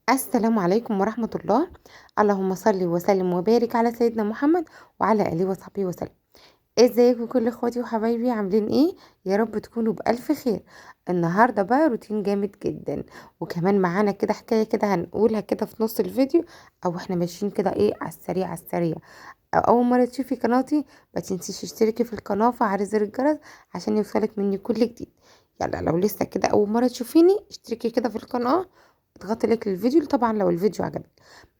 السلام عليكم ورحمة الله. اللهم صل وسلم وبارك على سيدنا محمد وعلى آله وصحبه وسلم. ازيكم كل اخواتي وحبايبي عاملين ايه؟ يا رب تكونوا بألف خير. النهاردة بقى روتين جامد جدا، وكمان معانا كده حكاية كده هنقولها كده في نص الفيديو، او احنا ماشيين كده ايه على السريع على السريع. او اول مرة تشوفي قناتي ما تنسيش تشتركي في القناة وفعلي زر الجرس عشان يوصلك مني كل جديد. يلا لو لسه كده اول مرة تشوفيني اشتركي كده في القناة، اضغطي لايك للفيديو طبعا لو الفيديو عجبك.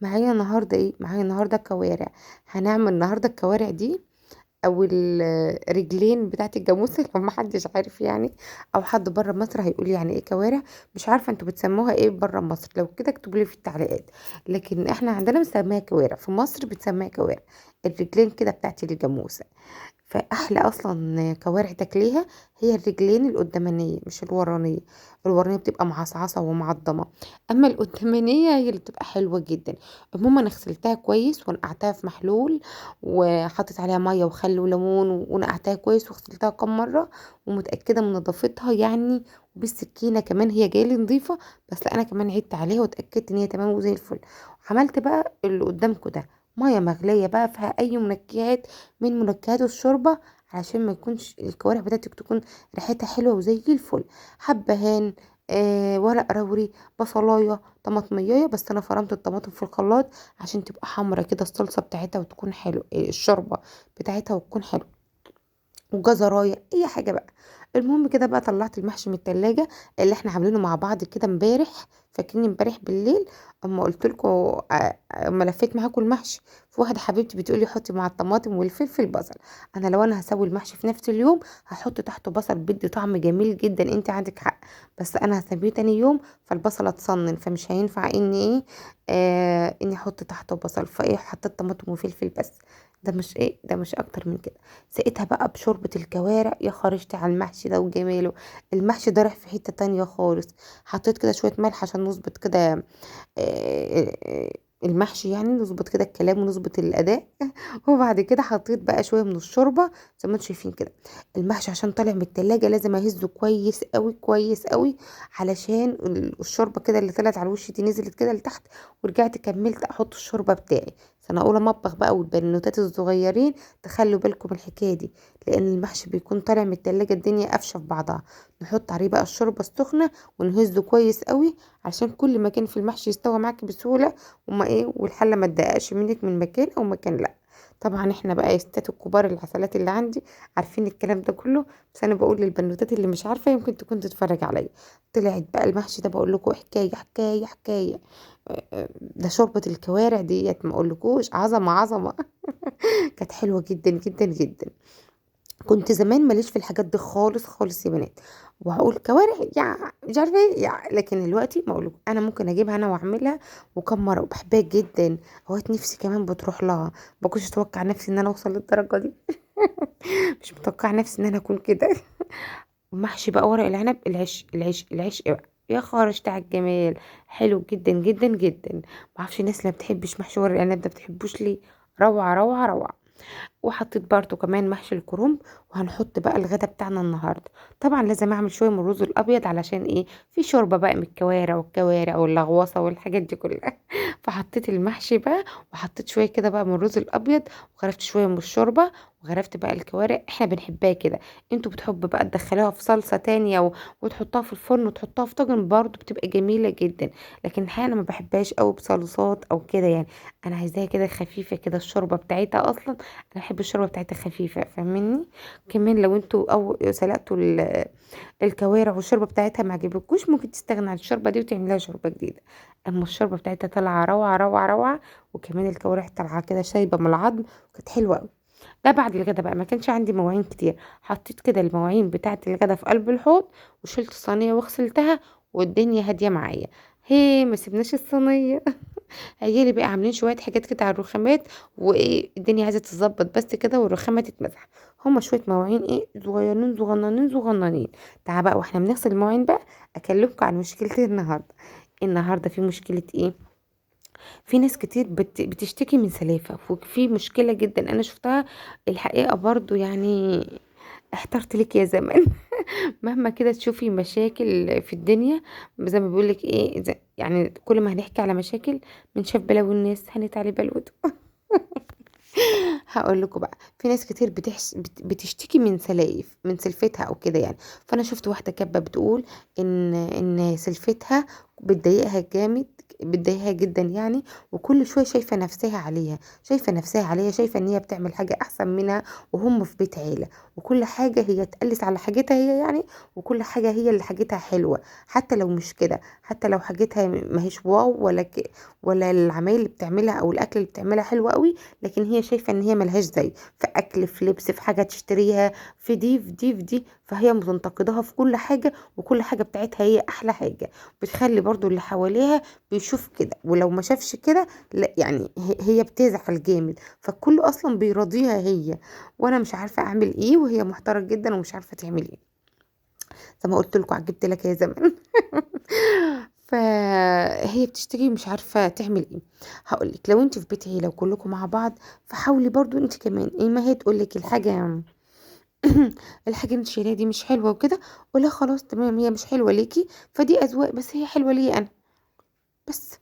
معايا النهارده ايه؟ معايا النهارده كوارع. هنعمل النهارده الكوارع دي او الرجلين بتاعت الجاموسه لو ما حدش عارف يعني، او حد بره مصر هيقول يعني ايه كوارع. مش عارفه انتوا بتسموها ايه بره مصر، لو كده اكتبوا لي في التعليقات. لكن احنا عندنا بنسميها كوارع، في مصر بتسميها كوارع. الرجلين كده بتاعت الجاموسه. فاحلى اصلا كوارع تاكليها هي الرجلين القدامانيه مش الورانيه. الورانيه بتبقى معصعصه ومعضمه، اما القدامانيه هي اللي بتبقى حلوه جدا. عموما انا غسلتها كويس ونقعتها في محلول، وحطيت عليها ميه وخل وليمون ونقعتها كويس وغسلتها كم مره، ومتاكده من نظافتها يعني. وبالسكينه كمان هي جايه لي نظيفه، بس لا انا كمان عدت عليها واتاكدت ان هي تمام وزي الفل. عملت بقى اللي قدامكم ده، ميه مغليه بقى فيها اي منكهات من منكهات الشوربه، علشان ما يكونش الكوارع بتاعتك تكون ريحتها حلوه وزي الفل. حبهان، ورق روري، بصلايه، طماطمية، بس انا فرمت الطماطم في الخلاط عشان تبقى حمرا كده الصلصه بتاعتها وتكون حلو، الشوربه بتاعتها وتكون حلو، وجزرايه اي حاجه بقى. المهم كده بقى طلعت المحشي من التلاجة اللي احنا عاملينه مع بعض كده امبارح. فاكرين امبارح بالليل اما قلت لكم، اما لفيت معاكم المحشي، في واحده حبيبتي بتقولي حطي مع الطماطم والفلفل بصل. انا لو انا هسوي المحشي في نفس اليوم هحط تحته بصل، بيدي طعم جميل جدا، انت عندك حق. بس انا هسويه تاني يوم فالبصل اتصنن، فمش هينفع اني ايه، اني احط تحته بصل، فايه حطيت طماطم وفلفل بس. ده مش ايه، ده مش اكتر من كده. سقيتها بقى بشوربة الكوارع، يا خرجت على المحشي ده وجماله. المحشي ده راح في حتة تانية خالص. حطيت كده شوية ملح عشان نظبط كده، آه، المحشي يعني نظبط كده الكلام ونظبط الأداء. وبعد كده حطيت بقى شوية من الشوربة زي ما انتم شايفين كده. المحشي عشان طالع من التلاجة لازم اهزه كويس قوي كويس قوي، علشان الشوربة كده اللي طلعت على الوش دي نزلت كده لتحت، ورجعت كملت احط الشوربة بتاعي. سنة اولى مطبخ بقى، والبنوتات الصغيرين تخلوا بالكم من الحكاية دي، لان المحشي بيكون طالع من التلاجة الدنيا قافشة في بعضها. نحط عليه بقى الشوربة السخنة ونهزه كويس قوي، عشان كل مكان في المحشي يستوى معاكي بسهولة، وما ايه، والحلة ما تضايقش منك من مكان او مكان لا. طبعا احنا بقى يا ستات الكبار العسلات اللي عندي عارفين الكلام ده كله، بس انا بقول للبنوتات اللي مش عارفه يمكن تكون تتفرج عليا. طلعت بقى المحشي ده بقول لكم حكايه حكايه حكايه. ده شوربه الكوارع ديت ما اقولكوش عظمه عظمه. كانت حلوه جدا جدا جدا. كنت زمان ماليش في الحاجات دي خالص خالص يا بنات، وهقول كوارع يا مش عارفه ايه يا، لكن دلوقتي ما اقولك انا ممكن اجيبها انا واعملها وكم مره وبحبها جدا. اوقات نفسي كمان بتروح لها. ما كنتش اتوقع نفسي ان انا اوصل للدرجه دي. مش متوقع نفسي ان انا اكون كده. محشي بقى ورق العنب، العيش العيش العيش بقى، يا خرج بتاع الجمال. حلو جدا جدا جدا. ما اعرفش الناس اللي ما بتحبش محشي ورق العنب ده بتحبوش ليه. روعه روعه روعه. وحطيت برضو كمان محشي الكرنب. وهنحط بقى الغدا بتاعنا النهارده. طبعا لازم اعمل شويه من الرز الابيض، علشان ايه، في شوربه بقى من الكوارع والكوارع واللغوصه والحاجات دي كلها. فحطيت المحشي بقى، وحطيت شويه كده بقى من الرز الابيض، وغرفت شويه من الشوربه، وغرفت بقى الكوارع. احنا بنحبها كده. انتوا بتحبوا بقى تدخلوها في صلصه تانية وتحطها في الفرن وتحطها في طاجن برضو بتبقى جميله جدا. لكن الحقيقه انا ما بحبهاش قوي بصلصات او كده يعني. انا عايزاها كده خفيفه كده، الشوربه بتاعتها اصلا انا بحب الشوربه بتاعتها خفيفه، فاهمني. كمان لو انتوا او سلقتوا الكوارع والشوربه بتاعتها ما عجبتكوش، ممكن تستغنى عن الشوربه دي وتعملها شوربه جديده. اما الشوربه بتاعتها طالعه روعه روعه روعه، وكمان الكوارع طالعه كده شايبه من العظم، وكانت حلوه قوي. ده بعد الغدا بقى، ما كانش عندي مواعين كتير. حطيت كده المواعين بتاعه الغدا في قلب الحوض، وشلت الصينيه وغسلتها، والدنيا هاديه معايا. هي ما سيبناش الصينيه. عيالي بقى عاملين شويه حاجات كده على الرخامات، وايه الدنيا عايزه تتظبط بس كده والرخامه تتمسح. هما شويه مواعين ايه، صغيرين صغننين صغننين. تعال بقى واحنا بنغسل المواعين بقى اكلمكم عن مشكلتي النهارده. النهارده في مشكله ايه، في ناس كتير بتشتكي من سلافه، وفي مشكله جدا انا شفتها الحقيقه برضو يعني. احترت لك يا زمان. مهما كده تشوفي مشاكل في الدنيا، زي ما بيقول لك ايه، يعني كل ما هنحكي على مشاكل من شاف بلاوي الناس هنت عليه بلوته. هاقول لكم بقى، في ناس كتير بتشتكي من سلايف، من سلفتها أو كده يعني. فأنا شُفت واحدة كاتبة بتقول إن سلفتها بتضايقها جدًا يعني، وكل شوية شايفة نفسها عليها، شايفة إن هي بتعمل حاجة أحسن منها، وهُم في بيت عيلة، وكل حاجة هي تقلِّس على حاجتها هي يعني، وكل حاجة هي اللي حاجتها حلوة، حتى لو مش كده، حتى لو حاجتها ما هيش واو ولا العمايل اللي بتعملها أو الأكل اللي بتعملها حلو أوي، لكن هي شايفة ان هي ملهاش زي، في اكل، في لبس، في حاجة تشتريها، في دي، فهي متنتقداها في كل حاجة، وكل حاجة بتاعتها هي احلى حاجة. بتخلي برضو اللي حواليها بيشوف كده، ولو ما شافش كده لا يعني هي بتزعل جامد، فالكل اصلا بيراضيها هي. وانا مش عارفة اعمل ايه، وهي محتارة جدا ومش عارفة تعمل ايه. زي ما قلت لكم عجبت لك يا زمان. فهي بتشتكي مش عارفة تعمل ايه. هقولك، لو انت في بيت عيلة وكلكم مع بعض، فحاولي برضو انت كمان ايه، ما هي تقولك الحاجة الحاجة اللي انت شايلاها دي مش حلوة وكده، قولها خلاص تمام، هي مش حلوة ليكي، فدي أذواق، بس هي حلوة ليا انا بس.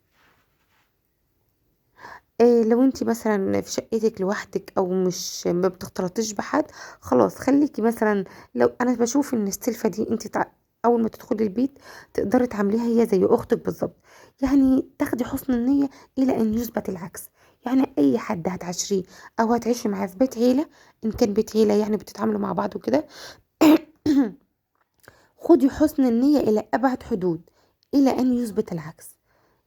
لو انت مثلا في شقتك لوحدك او مش ما بتختلطيش بحد، خلاص خليكي مثلا. لو انا بشوف ان السلفة دي انت اول ما تدخلي البيت تقدري تعمليها هي زي اختك بالظبط، يعني تاخدي حسن النية الى ان يثبت العكس. يعني اي حد هتعاشريه او هتعيشي معاه في بيت عيلة، ان كان بيت عيلة يعني بتتعاملوا مع بعض وكده، خدي حسن النية الى ابعد حدود، الى ان يثبت العكس.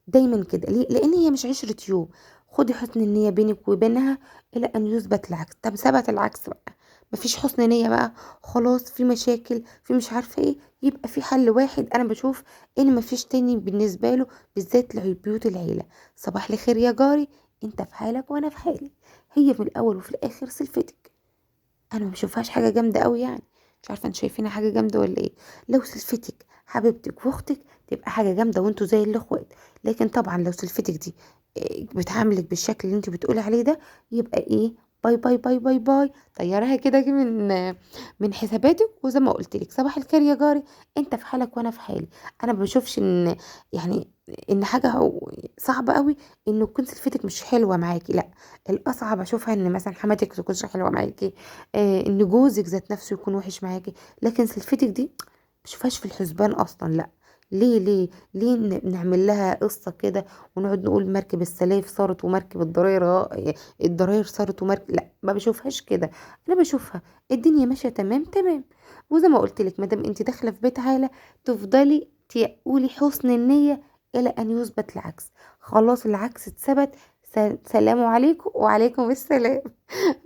دايما كده، ليه؟ لان هي مش عشرة يوم. خدي حسن النية بينك وبينها الى ان يثبت العكس. طب ثبت العكس بقى، مفيش حسن نية بقى، خلاص في مشاكل، في مش عارفة ايه، يبقى في حل واحد. انا بشوف ان مفيش تاني بالنسبة له، بالذات لبيوت العيلة. صباح الخير يا جاري، انت في حالك وانا في حالي، هي في الاول وفي الاخر سلفتك. انا ما بشوفهاش حاجه جامده قوي يعني، مش عارفه انتوا شايفينها حاجه جامده ولا ايه. لو سلفتك حبيبتك واختك تبقى حاجه جامده وانتوا زي الاخوات. لكن طبعا لو سلفتك دي بتعاملك بالشكل اللي انت بتقولي عليه ده، يبقى ايه، باي باي باي باي باي، طيرها كده من حساباتك. وزي ما قلت لك، صباح الخير يا جاري، انت في حالك وانا في حالي. انا ما بشوفش ان يعني ان حاجه صعبه قوي انه تكون سلفتك مش حلوه معاكي، لا. الاصعب اشوفها ان مثلا حماتك تكونش حلوه معاكي، ان جوزك ذات نفسه يكون وحش معاكي. لكن سلفتك دي مشوفهاش في الحسبان اصلا، لا. ليه نعمل لها قصة كده، ونقعد نقول مركب السلايف صارت ومركب الضراير صارت ومركب، لا ما بشوفهاش كده. انا بشوفها الدنيا ماشية تمام تمام. وزي ما قلت لك، مادام انت داخلة في بيت عيلة، تفضلي تقولي حسن النية الى ان يثبت العكس. خلاص العكس اتثبت، سلام عليكم وعليكم السلام.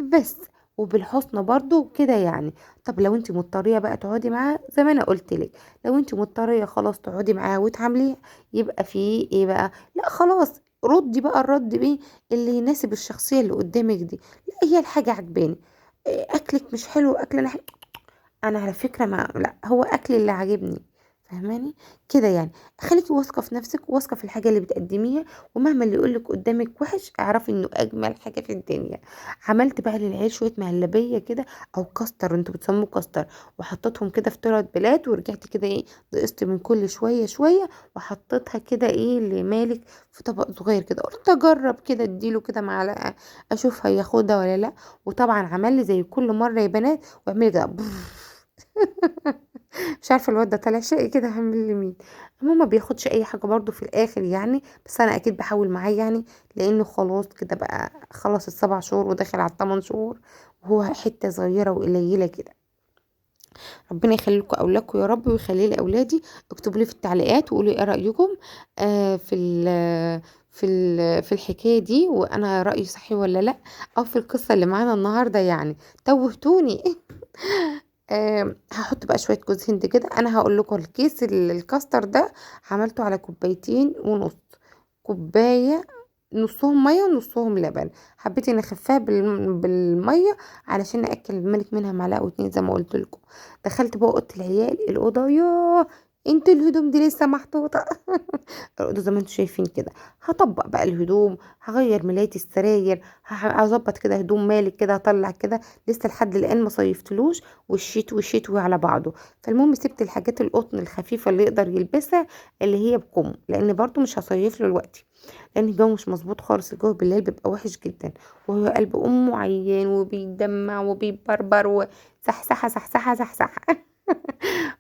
بس. وبالحسنى برضو كده يعني. طب لو انت مضطريه بقى تقعدي معاها، زي ما انا قلت لك، لو انت مضطريه خلاص تقعدي معاها وتعامليها، يبقى في ايه بقى، لا خلاص ردي بقى الرد بيه اللي يناسب الشخصيه اللي قدامك دي. لا هي الحاجه عجباني، اكلك مش حلو، اكل انا على فكره ما لا، هو اكل اللي عاجبني، فاهماني كده يعني. خليكي واثقه في نفسك، واثقه في الحاجه اللي بتقدميها، ومهما اللي يقولك قدامك وحش، اعرفي انه اجمل حاجه في الدنيا. عملت بقى للعيال شويه مهلبيه كده، او كاستر، انتوا بتسموه كاستر، وحطيتهم كده في طلعت بلاد، ورجعت كده ايه، نقصت من كل شويه شويه، وحطيتها كده ايه لمالك في طبق صغير كده. قلت اجرب كده، اديله كده معلقه اشوف هياخدها ولا لا. وطبعا عمل لي زي كل مره يا بنات، واعملي كده مش عارفه الواد ده طالع شقي كده هعمل لمين. المهم ما بياخدش اي حاجه برضو في الاخر يعني، بس انا اكيد بحاول معاه يعني، لانه خلاص كده بقى خلص ال7 شهور وداخل على ال8 شهور، وهو حته صغيره وقليله كده. ربنا يخلي لكم اولادكم يا رب، ويخلي لي اولادي. اكتبوا لي في التعليقات وقولوا ايه رايكم في الحكايه دي، وانا رايي صحيح ولا لا، او في القصه اللي معانا النهارده يعني. توهتوني. هحط بقى شويه جوز هند كده. انا هقول لكم الكيس الكاستر ده عملته على 2.5 كوباية، كوبايه نصهم ميه ونصهم لبن. حبيت اني اخفها بالميه علشان اكل الملك منها معلقه واتنين زي ما قلت لكم. دخلت بقى اوضه العيال، الاوضه ياه انتوا الهدوم دي لسه محطوطة. الأوضة زي ما انتم شايفين كده. هطبق بقى الهدوم، هغير ملاية السراير، هظبط كده هدوم مالك كده، هطلع كده لسه لحد الآن ما صيفتلوش، والشتوي على بعضه. فالمهم سبت الحاجات القطن الخفيفة اللي يقدر يلبسها، اللي هي بكم، لأن برضو مش هصيف له دلوقتي، لأن الجو مش مظبوط خالص. الجو بالليل بيبقى وحش جدا، وهو قلب أمه عيان وبيدمع وبيبربر وسحسحة سحسحة سحسحة.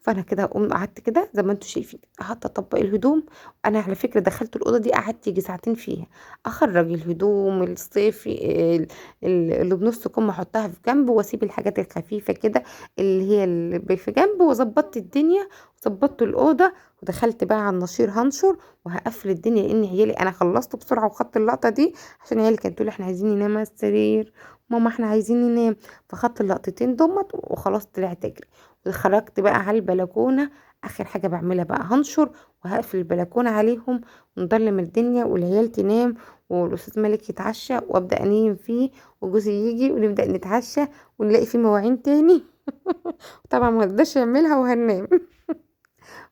فانا كده قعدت كده زي ما انتم شايفين، قعدت اطبق الهدوم. انا على فكره دخلت الاوضه دي قعدت يجي ساعتين فيها، اخرج الهدوم الصيفي اللي بنص كم احطها في جنب، واسيب الحاجات الخفيفه كده اللي هي اللي في جنب، وظبطت الدنيا وظبطت الاوضه. ودخلت بقى على النشير هنشر وهقفل الدنيا، لان عيالي انا خلصت بسرعه وخدت اللقطه دي عشان عيالي كانت تقول احنا عايزين ننام على السرير، ماما احنا عايزين ننام. فخدت اللقطتين دمت وخلاص طلعت اجري. وخرجت بقى على البلكونة. اخر حاجة بعملها بقى هنشر وهقفل البلكونة عليهم، ونضلم الدنيا والعيال تنام، والاستاذ مالك يتعشى وابدا انيم فيه، وجوزي يجي ونبدا نتعشى ونلاقي فيه مواعين تاني. طبعا ما نقدرش نعملها وهننام.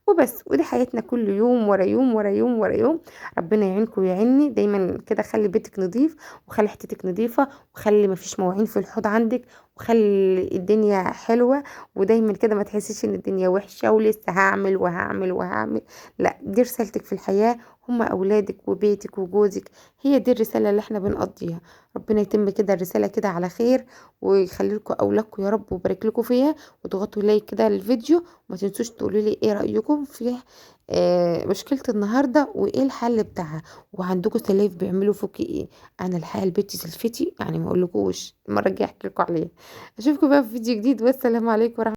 وبس. ودي حياتنا كل يوم ورا يوم ورا يوم ورا يوم. ربنا يعينكم ويعيني دايما كده. خلي بيتك نظيف، وخلي حتتك نظيفة، وخلي مفيش مواعين في الحوض عندك، وخلي الدنيا حلوة. ودايما كده ما تحسيش ان الدنيا وحشة ولسه هعمل وهعمل وهعمل. لا، دي رسالتك في الحياة، هما اولادك وبيتك وجوزك، هي دي الرسالة اللي احنا بنقضيها. ربنا يتم كده الرسالة كده على خير، ويخلي لكم اولادكم يا رب، ويبارك لكم فيها. وتضغطوا لايك كده للفيديو، وما تنسوش تقولوا لي ايه رأيكم في مشكلة النهاردة، وايه الحل بتاعها، وعندكم سلايف بيعملوا فوقي ايه. انا الحقيقة البيت سلفتي يعني ما اقولكوش، المرة الجاية احكي لكم عليها. اشوفكم بقى في فيديو جديد، والسلام عليكم ورحمة